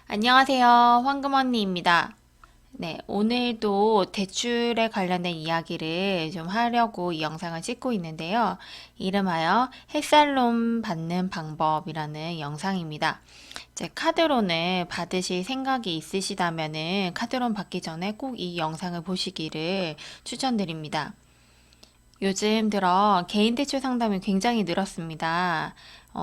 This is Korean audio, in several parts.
안녕하세요. 황금 언니입니다. 네, 오늘도 대출에 관련된 이야기를 좀 하려고 이 영상을 찍고 있는데요. 이름하여 햇살론 받는 방법이라는 영상입니다. 이제 카드론을 받으실 생각이 있으시다면은 카드론 받기 전에 꼭 이 영상을 보시기를 추천드립니다. 요즘 들어 개인 대출 상담이 굉장히 늘었습니다.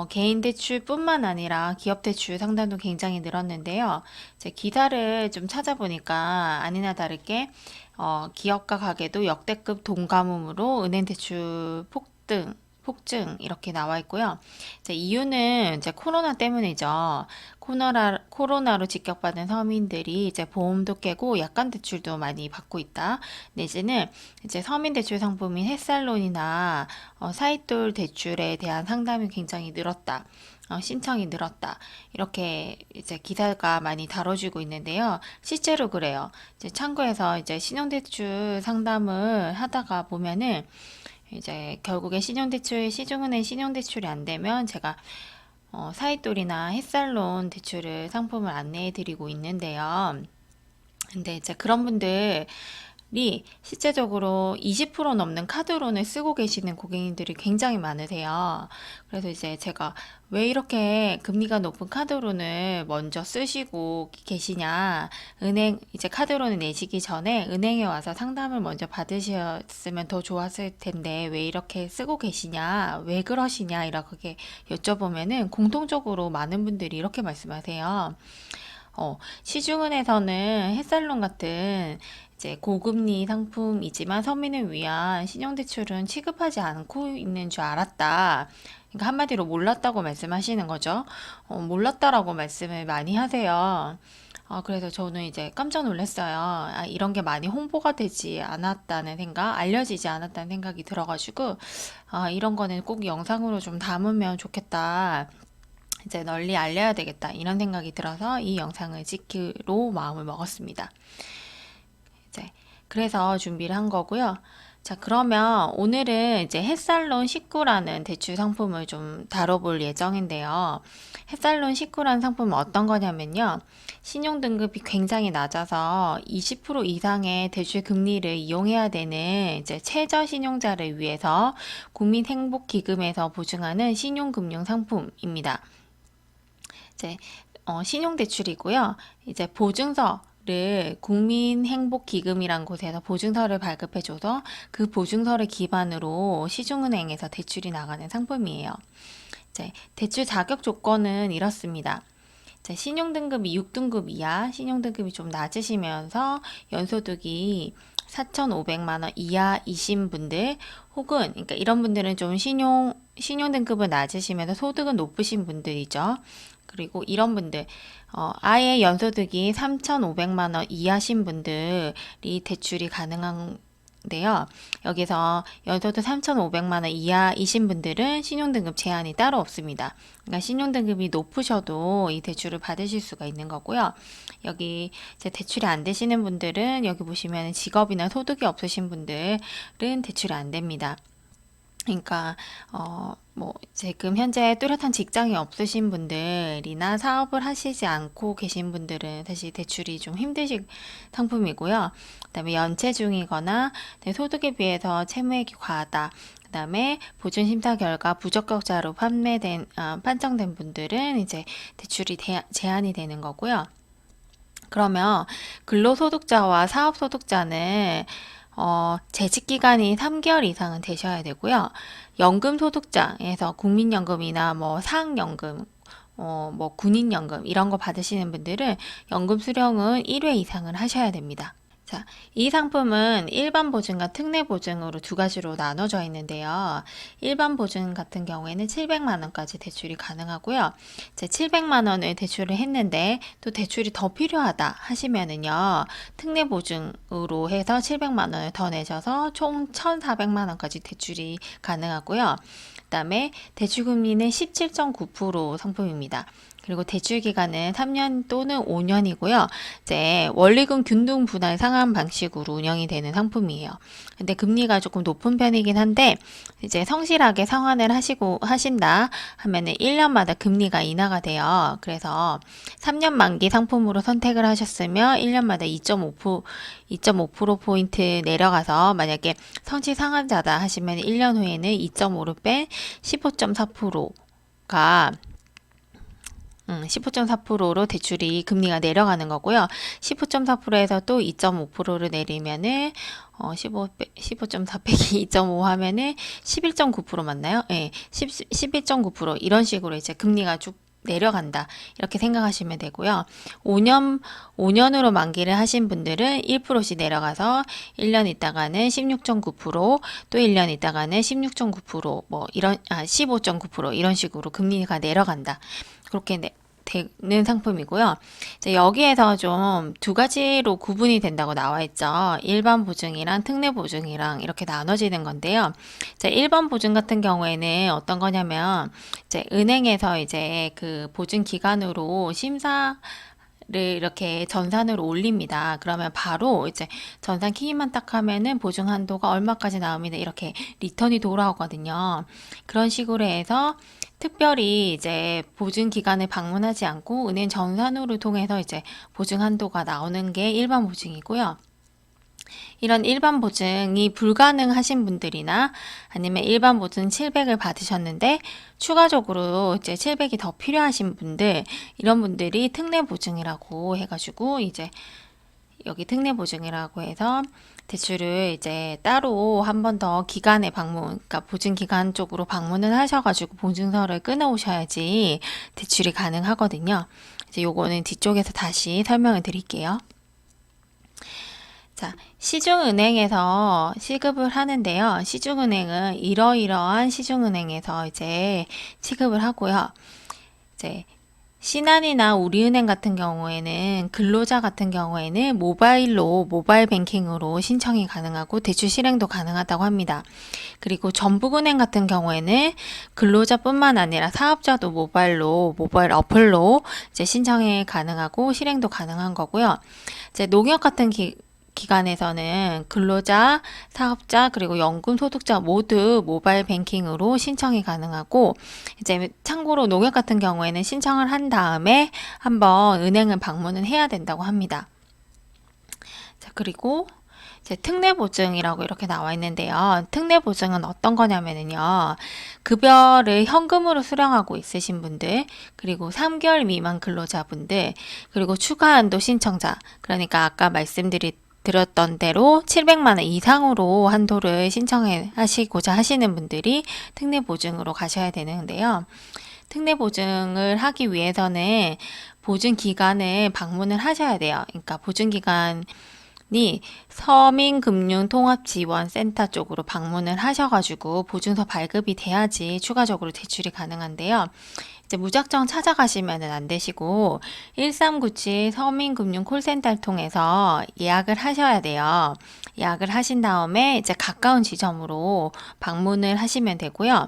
개인 대출뿐만 아니라 기업 대출 상담도 굉장히 늘었는데요. 제 기사를 좀 찾아보니까 아니나 다르게 기업가 가게도 역대급 돈가뭄으로 은행 대출 폭증 이렇게 나와 있고요. 이제 이유는 이제 코로나 때문이죠. 코로나로 직격받은 서민들이 이제 보험도 깨고 약관 대출도 많이 받고 있다. 내지는 이제 서민 대출 상품인 햇살론이나 사이돌 대출에 대한 상담이 굉장히 늘었다. 신청이 늘었다. 이렇게 이제 기사가 많이 다뤄지고 있는데요. 실제로 그래요. 이제 참고해서 이제 신용대출 상담을 하다가 보면은 이제 결국에 시중은행 신용대출이 안 되면 제가 사이돌이나 햇살론 대출을 상품을 안내해 드리고 있는데요. 근데 이제 그런 분들이 실제적으로 20% 넘는 카드론을 쓰고 계시는 고객님들이 굉장히 많으세요. 그래서 이제 제가 왜 이렇게 금리가 높은 카드론을 먼저 쓰시고 계시냐. 이제 카드론을 내시기 전에 은행에 와서 상담을 먼저 받으셨으면 더 좋았을 텐데 왜 이렇게 쓰고 계시냐. 왜 그러시냐. 이렇게 여쭤보면은 공통적으로 많은 분들이 이렇게 말씀하세요. 시중은에서는 햇살론 같은 이제 고금리 상품이지만 서민을 위한 신용대출은 취급하지 않고 있는 줄 알았다. 그러니까 한마디로 몰랐다고 말씀하시는 거죠. 몰랐다라고 말씀을 많이 하세요. 그래서 저는 이제 깜짝 놀랐어요. 이런 게 많이 홍보가 되지 않았다는 생각, 알려지지 않았다는 생각이 들어가지고, 이런 거는 꼭 영상으로 좀 담으면 좋겠다. 이제 널리 알려야 되겠다 이런 생각이 들어서 이 영상을 찍기로 마음을 먹었습니다. 이제 그래서 준비를 한 거고요. 자, 그러면 오늘은 이제 햇살론 19라는 대출 상품을 좀 다뤄볼 예정인데요. 햇살론 19라는 상품은 어떤 거냐면요. 신용 등급이 굉장히 낮아서 20% 이상의 대출 금리를 이용해야 되는 이제 최저 신용자를 위해서 국민행복기금에서 보증하는 신용금융 상품입니다. 이제 신용대출이고요. 이제 보증서를 국민행복기금이란 곳에서 보증서를 발급해줘서 그 보증서를 기반으로 시중은행에서 대출이 나가는 상품이에요. 이제 대출 자격 조건은 이렇습니다. 신용등급이 6등급 이하, 신용등급이 좀 낮으시면서 연소득이 4,500만 원 이하이신 분들 혹은 그러니까 이런 분들은 좀 신용등급은 낮으시면서 소득은 높으신 분들이죠. 그리고 이런 분들 아예 연소득이 3,500만 원 이하신 분들이 대출이 가능한데요. 여기서 연소득 3,500만 원 이하이신 분들은 신용등급 제한이 따로 없습니다. 그러니까 신용등급이 높으셔도 이 대출을 받으실 수가 있는 거고요. 여기 이제 대출이 안 되시는 분들은 여기 보시면 직업이나 소득이 없으신 분들은 대출이 안 됩니다. 그러니까 뭐 지금 현재 뚜렷한 직장이 없으신 분들이나 사업을 하시지 않고 계신 분들은 사실 대출이 좀 힘드실 상품이고요. 그다음에 연체 중이거나 소득에 비해서 채무액이 과하다. 그다음에 보증 심사 결과 부적격자로 판정된 분들은 이제 대출이 제한이 되는 거고요. 그러면 근로소득자와 사업소득자는 재직 기간이 3개월 이상은 되셔야 되고요. 연금 소득자에서 국민연금이나 뭐 사학연금, 뭐 군인연금 이런 거 받으시는 분들은 연금 수령은 1회 이상을 하셔야 됩니다. 자, 이 상품은 일반 보증과 특례 보증으로 두 가지로 나눠져 있는데요. 일반 보증 같은 경우에는 700만 원까지 대출이 가능하고요. 이제 700만 원을 대출을 했는데 또 대출이 더 필요하다 하시면은요. 특례 보증으로 해서 700만 원을 더 내셔서 총 1,400만 원까지 대출이 가능하고요. 그다음에 대출 금리는 17.9% 상품입니다. 그리고 대출 기간은 3년 또는 5년이고요. 이제 원리금 균등 분할 상환 방식으로 운영이 되는 상품이에요. 근데 금리가 조금 높은 편이긴 한데 이제 성실하게 상환을 하신다 하면은 1년마다 금리가 인하가 돼요. 그래서 3년 만기 상품으로 선택을 하셨으면 1년마다 2.5%포인트 내려가서 만약에 성실 상환자다 하시면 1년 후에는 2.5로 뺀 15.4%가 15.4%로 대출이 금리가 내려가는 거고요. 15.4%에서 또 2.5%를 내리면은 15.4 빼기 2.5 하면은 11.9% 맞나요? 예, 11.9% 이런 식으로 이제 금리가 쭉 내려간다. 이렇게 생각하시면 되고요. 5년으로 만기를 하신 분들은 1%씩 내려가서 1년 있다가는 16.9%, 또 1년 있다가는 16.9%, 뭐 이런 15.9% 이런 식으로 금리가 내려간다. 그렇게 되는 상품이고요. 이제 여기에서 좀 두 가지로 구분이 된다고 나와 있죠. 일반 보증이랑 특례 보증이랑 이렇게 나눠지는 건데요. 이제 일반 보증 같은 경우에는 어떤 거냐면 이제 은행에서 이제 그 보증 기간으로 심사를 이렇게 전산으로 올립니다. 그러면 바로 이제 전산 키기만 딱 하면은 보증 한도가 얼마까지 나옵니다. 이렇게 리턴이 돌아오거든요. 그런 식으로 해서 특별히 이제 보증 기관을 방문하지 않고 은행 전산으로 통해서 이제 보증 한도가 나오는 게 일반 보증이고요. 이런 일반 보증이 불가능하신 분들이나 아니면 일반 보증 700을 받으셨는데 추가적으로 이제 700이 더 필요하신 분들, 이런 분들이 특례 보증이라고 해가지고 이제 여기 특례 보증이라고 해서 대출을 이제 따로 한 번 더 기관에 그러니까 보증 기관 쪽으로 방문을 하셔가지고 보증서를 끊어오셔야지 대출이 가능하거든요. 이제 요거는 뒤쪽에서 다시 설명을 드릴게요. 자, 시중은행에서 시급을 하는데요. 시중은행은 이러이러한 시중은행에서 이제 취급을 하고요. 이제 신한이나 우리은행 같은 경우에는 근로자 같은 경우에는 모바일 뱅킹으로 신청이 가능하고 대출 실행도 가능하다고 합니다. 그리고 전북은행 같은 경우에는 근로자뿐만 아니라 사업자도 모바일 어플로 이제 신청이 가능하고 실행도 가능한 거고요. 이제 농협 같은 기관에서는 근로자, 사업자, 그리고 연금 소득자 모두 모바일 뱅킹으로 신청이 가능하고, 이제 참고로 농협 같은 경우에는 신청을 한 다음에 한번 은행을 방문은 해야 된다고 합니다. 자, 그리고 이제 특례보증이라고 이렇게 나와 있는데요. 특례보증은 어떤 거냐면요. 급여를 현금으로 수령하고 있으신 분들, 그리고 3개월 미만 근로자분들, 그리고 추가한도 신청자, 그러니까 아까 들었던 대로 700만 원 이상으로 한도를 신청하시고자 하시는 분들이 특례보증으로 가셔야 되는데요. 특례보증을 하기 위해서는 보증기관을 방문을 하셔야 돼요. 그러니까 보증기관이 서민금융통합지원센터 쪽으로 방문을 하셔가지고 보증서 발급이 돼야지 추가적으로 대출이 가능한데요. 이제 무작정 찾아가시면 안 되시고 1397 서민금융 콜센터를 통해서 예약을 하셔야 돼요. 예약을 하신 다음에 이제 가까운 지점으로 방문을 하시면 되고요.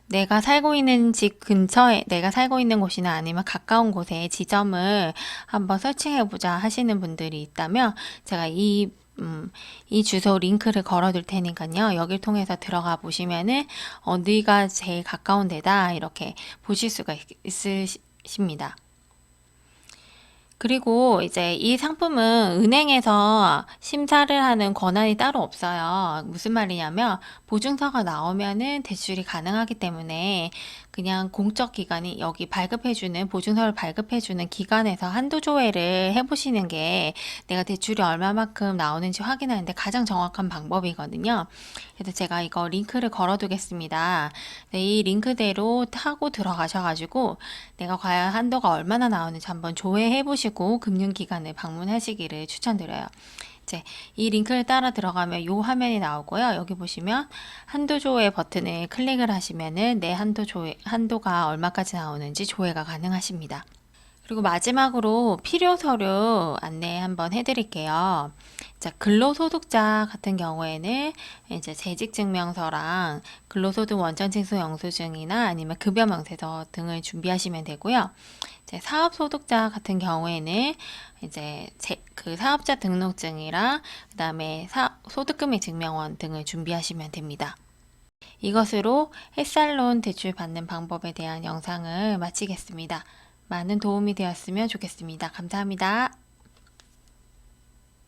내가 살고 있는 집 근처에, 내가 살고 있는 곳이나 아니면 가까운 곳에 지점을 한번 서칭해보자 하시는 분들이 있다면 제가 이 주소 링크를 걸어둘 테니까요. 여길 통해서 들어가 보시면은 어디가 제일 가까운 데다 이렇게 보실 수가 있으십니다. 그리고 이제 이 상품은 은행에서 심사를 하는 권한이 따로 없어요. 무슨 말이냐면 보증서가 나오면은 대출이 가능하기 때문에 그냥 공적 기관이 여기 보증서를 발급해주는 기관에서 한도 조회를 해보시는 게 내가 대출이 얼마만큼 나오는지 확인하는데 가장 정확한 방법이거든요. 그래서 제가 이거 링크를 걸어두겠습니다. 네, 이 링크대로 타고 들어가셔가지고 내가 과연 한도가 얼마나 나오는지 한번 조회해보시고 금융기관을 방문하시기를 추천드려요. 이제 이 링크를 따라 들어가면 이 화면이 나오고요. 여기 보시면 한도 조회 버튼을 클릭을 하시면은 내 한도가 얼마까지 나오는지 조회가 가능하십니다. 그리고 마지막으로 필요 서류 안내 한번 해드릴게요. 자, 근로소득자 같은 경우에는 이제 재직증명서랑 근로소득 원천징수 영수증이나 아니면 급여명세서 등을 준비하시면 되고요. 이제 사업소득자 같은 경우에는 이제 그 사업자 등록증이랑 그다음에 소득금액 증명원 등을 준비하시면 됩니다. 이것으로 햇살론 대출 받는 방법에 대한 영상을 마치겠습니다. 많은 도움이 되었으면 좋겠습니다. 감사합니다.